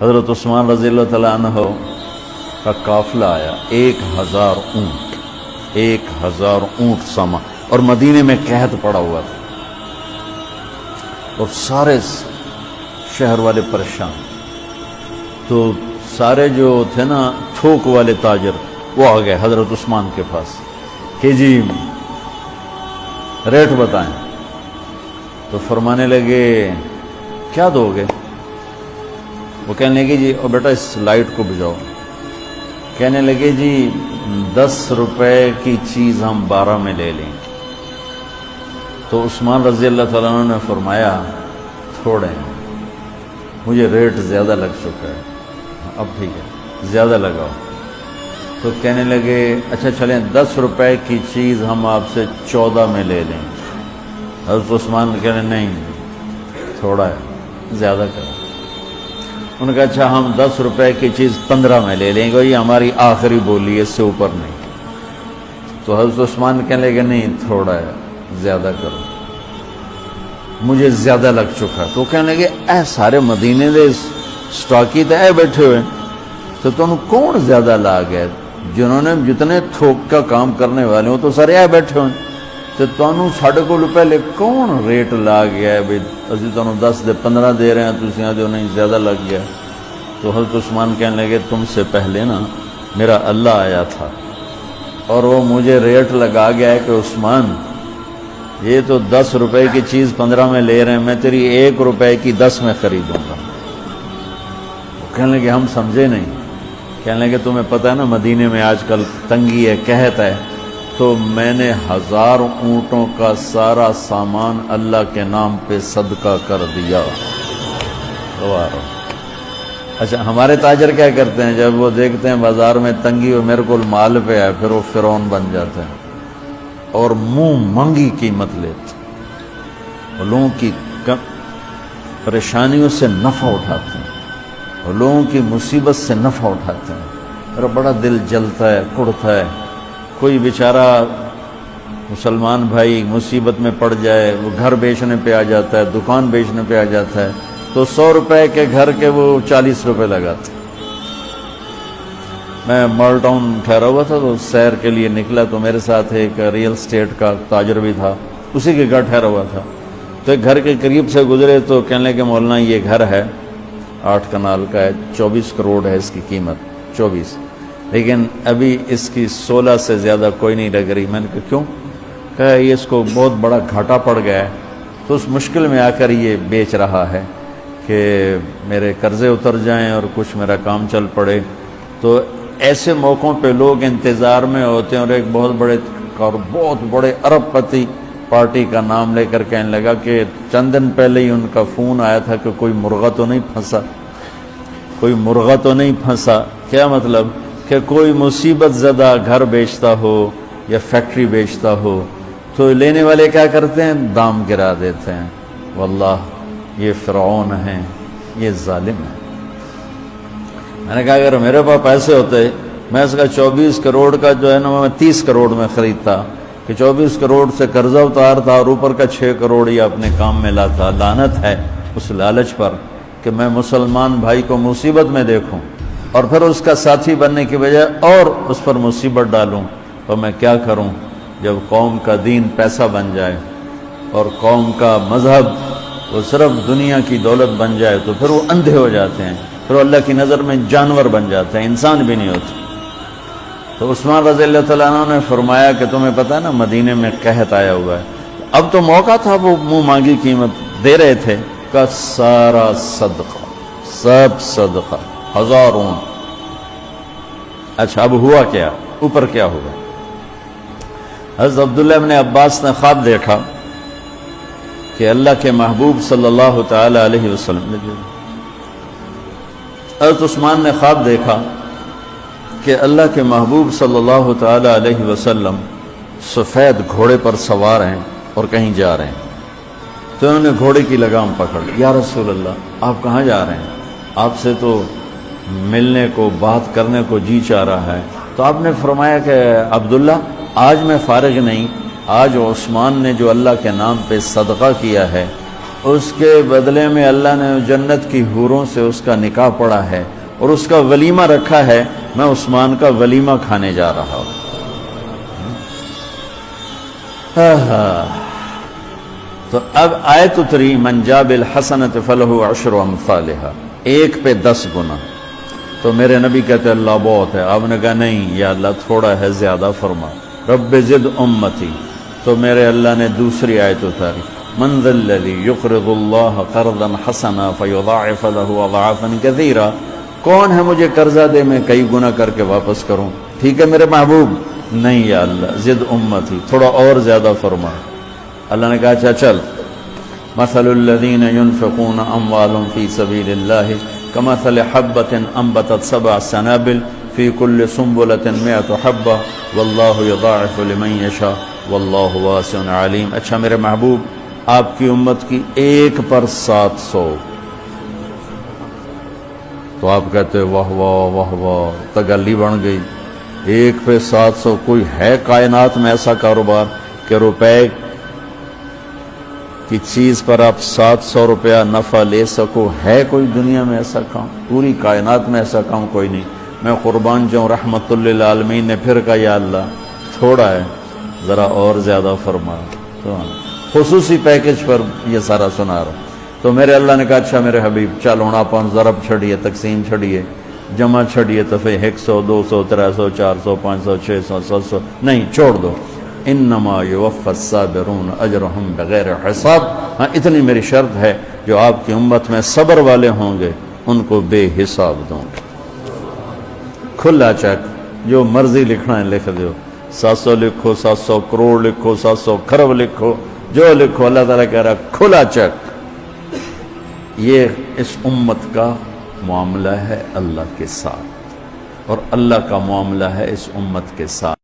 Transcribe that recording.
حضرت عثمان رضی اللہ تعالیٰ عنہ کا قافلہ آیا، 1000 اونٹ، 1000 اونٹ سامان، اور مدینے میں قحط پڑا ہوا تھا اور سارے شہر والے پریشان. تو سارے جو تھے نا تھوک والے تاجر، وہ آ گئے حضرت عثمان کے پاس کہ جی ریٹ بتائیں. تو فرمانے لگے کیا دو گے؟ وہ کہنے لگے جی اور بیٹا اس لائٹ کو بجھاؤ. کہنے لگے جی 10 روپے کی چیز ہم 12 میں لے لیں. تو عثمان رضی اللہ تعالیٰ عنہ نے فرمایا تھوڑے ہیں، مجھے ریٹ زیادہ لگ چکا ہے، اب ٹھیک ہے زیادہ لگاؤ. تو کہنے لگے اچھا چلیں 10 روپے کی چیز ہم آپ سے 14 میں لے لیں. حضرت عثمان کہنے نہیں تھوڑا ہے زیادہ کرو. انہوں نے کہا اچھا ہم 10 روپے کی چیز 15 میں لے لیں گے، یہ ہماری آخری بولی ہے، اس سے اوپر نہیں. تو حضرت عثمان کہنے لگے نہیں تھوڑا ہے زیادہ کرو، مجھے زیادہ لگ چکا. تو کہنے لگے اے سارے مدینے دے سٹاکی تے اے بیٹھے ہوئے، تو تم کون زیادہ لا گئے؟ جنہوں نے جتنے تھوک کا کام کرنے والے ہوں تو سارے اے بیٹھے ہوئے، تو تمہیں ساڑھے کو پہلے کون ریٹ لا گیا ہے بھائی اسی تمہیں 10 دے 15 دے رہے ہیں، تسی آ جو نہیں زیادہ لگ گیا. تو حضرت عثمان کہنے لگے تم سے پہلے نا میرا اللہ آیا تھا اور وہ مجھے ریٹ لگا گیا ہے کہ عثمان یہ تو 10 روپے کی چیز 15 میں لے رہے ہیں، میں تیری 1 روپے کی 10 میں خریدوں گا. وہ کہنے لگے ہم سمجھے نہیں. کہنے لگے تمہیں پتہ ہے نا مدینے میں آج کل تنگی ہے، قحط ہے، تو میں نے 1000 اونٹوں کا سارا سامان اللہ کے نام پہ صدقہ کر دیا. اچھا ہمارے تاجر کیا کرتے ہیں؟ جب وہ دیکھتے ہیں بازار میں تنگی اور میرے کو مال پہ ہے، پھر وہ فرعون بن جاتے ہیں اور منہ مانگی قیمت لیتے ہیں، لوگوں کی پریشانیوں سے نفع اٹھاتے ہیں اور لوگوں کی مصیبت سے نفع اٹھاتے ہیں. میرا بڑا دل جلتا ہے، کڑتا ہے. کوئی بیچارہ مسلمان بھائی مصیبت میں پڑ جائے، وہ گھر بیچنے پہ آ جاتا ہے، دکان بیچنے پہ آ جاتا ہے، تو 100 روپے کے گھر کے وہ 40 روپے لگاتے. میں مال ٹاؤن ٹھہرا ہوا تھا تو سیر کے لیے نکلا، تو میرے ساتھ ایک ریئل اسٹیٹ کا تاجر بھی تھا، اسی کے گھر ٹھہرا ہوا تھا. تو ایک گھر کے قریب سے گزرے تو کہنے لگے مولانا یہ گھر ہے 8 کنال کا ہے، 24 کروڑ ہے اس کی قیمت، 24، لیکن ابھی اس کی 16 سے زیادہ کوئی نہیں لگ رہی. میں نے کہا کیوں؟ کہا یہ اس کو بہت بڑا گھاٹا پڑ گیا ہے، تو اس مشکل میں آ کر یہ بیچ رہا ہے کہ میرے قرضے اتر جائیں اور کچھ میرا کام چل پڑے. تو ایسے موقعوں پہ لوگ انتظار میں ہوتے ہیں، اور ایک بہت بڑے ارب پتی پارٹی کا نام لے کر کہنے لگا کہ چند دن پہلے ہی ان کا فون آیا تھا کہ کوئی مرغہ تو نہیں پھنسا، کوئی مرغہ تو نہیں پھنسا. کیا مطلب؟ کہ کوئی مصیبت زدہ گھر بیچتا ہو یا فیکٹری بیچتا ہو تو لینے والے کیا کرتے ہیں؟ دام گرا دیتے ہیں. واللہ یہ فرعون ہیں، یہ ظالم ہیں. میں نے کہا اگر میرے پاس پیسے ہوتے میں اس کا 24 کروڑ کا جو ہے نا میں 30 کروڑ میں خریدتا، کہ 24 کروڑ سے قرضہ اتارتا اور اوپر کا 6 کروڑ یہ اپنے کام میں لاتا. لعنت ہے اس لالچ پر کہ میں مسلمان بھائی کو مصیبت میں دیکھوں اور پھر اس کا ساتھی بننے کی بجائے اور اس پر مصیبت ڈالوں. اور میں کیا کروں جب قوم کا دین پیسہ بن جائے اور قوم کا مذہب وہ صرف دنیا کی دولت بن جائے تو پھر وہ اندھے ہو جاتے ہیں، پھر وہ اللہ کی نظر میں جانور بن جاتے ہیں، انسان بھی نہیں ہوتے. تو عثمان رضی اللہ تعالیٰ عنہ نے فرمایا کہ تمہیں پتہ ہے نا مدینے میں قحط آیا ہوا ہے. اب تو موقع تھا، وہ منہ مانگی قیمت دے رہے تھے. کا سارا صدقہ، سب صدقہ، 1000 اونٹ. اچھا اب ہوا کیا؟ اوپر کیا ہوا؟ حضرت عبداللہ ابن عباس نے خواب دیکھا کہ اللہ کے محبوب صلی اللہ تعالی علیہ وسلم نے، حضرت عثمان نے خواب دیکھا کہ اللہ کے محبوب صلی اللہ تعالی علیہ وسلم سفید گھوڑے پر سوار ہیں اور کہیں جا رہے ہیں. تو انہوں نے گھوڑے کی لگام پکڑ لی. یا رسول اللہ آپ کہاں جا رہے ہیں؟ آپ سے تو ملنے کو بات کرنے کو جی چاہ رہا ہے. تو آپ نے فرمایا کہ عبداللہ آج میں فارغ نہیں، آج عثمان نے جو اللہ کے نام پہ صدقہ کیا ہے اس کے بدلے میں اللہ نے جنت کی حوروں سے اس کا نکاح پڑا ہے اور اس کا ولیمہ رکھا ہے، میں عثمان کا ولیمہ کھانے جا رہا ہوں۔ تو اب آیت اتری من جاء بالحسنۃ فلہ عشر امثالھا، 1 پہ 10 گنا۔ تو میرے نبی کہتے اللہ بہت ہے، آپ نے کہا نہیں یا اللہ تھوڑا ہے، زیادہ فرما، رب زد امتی۔ تو میرے اللہ نے دوسری آیت اتاری من ذا الذی یقرض اللہ قرضا حسنا فیضاعف له اضعافا کثیرا، کون ہے مجھے قرضہ دے میں کئی گنا کر کے واپس کروں؟ ٹھیک ہے میرے محبوب، نہیں یا اللہ زد امتی، تھوڑا اور زیادہ فرما۔ اللہ نے کہا اچھا چل، مثل الذین ينفقون اموالهم فی سبیل اللہ کمثل حبۃ انبتت 7 سنابل فی کل سنبلۃ 100 حبۃ واللہ یضاعف لمن یشاء واللہ واسع علیم۔ اچھا میرے محبوب، آپ کی امت کی 1 پر 700، تو آپ کہتے واہ واہ واہ واہ، تگلی بن گئی، 1 پہ 700۔ کوئی ہے کائنات میں ایسا کاروبار کہ روپے کی چیز پر آپ 700 روپیہ نفع لے سکو؟ ہے کوئی دنیا میں ایسا کام؟ پوری کائنات میں ایسا کام کوئی نہیں۔ میں قربان جاؤں، رحمت للعالمین نے پھر کہا یا اللہ تھوڑا ہے، ذرا اور زیادہ فرما۔ تو خصوصی پیکج پر یہ سارا سنا رہا۔ تو میرے اللہ نے کہا اچھا میرے حبیب چل ہوں آپ ضرب چھڑیے، تقسیم چھڑیے، جمع چھڑیے، دفعے 100 200 300 400 500 600 700، نہیں چھوڑ دو، انما یوفی الصابرون اجرہم بغیر حساب۔ ہاں اتنی میری شرط ہے، جو آپ کی امت میں صبر والے ہوں گے ان کو بے حساب دوں گے۔ کھلا چیک، جو مرضی لکھنا ہے لکھ دو، 700 لکھو، 700 کروڑ لکھو، 700 کھرب لکھو، جو لکھو، اللہ تعالیٰ کہہ رہا کھلا چیک۔ یہ اس امت کا معاملہ ہے اللہ کے ساتھ، اور اللہ کا معاملہ ہے اس امت کے ساتھ۔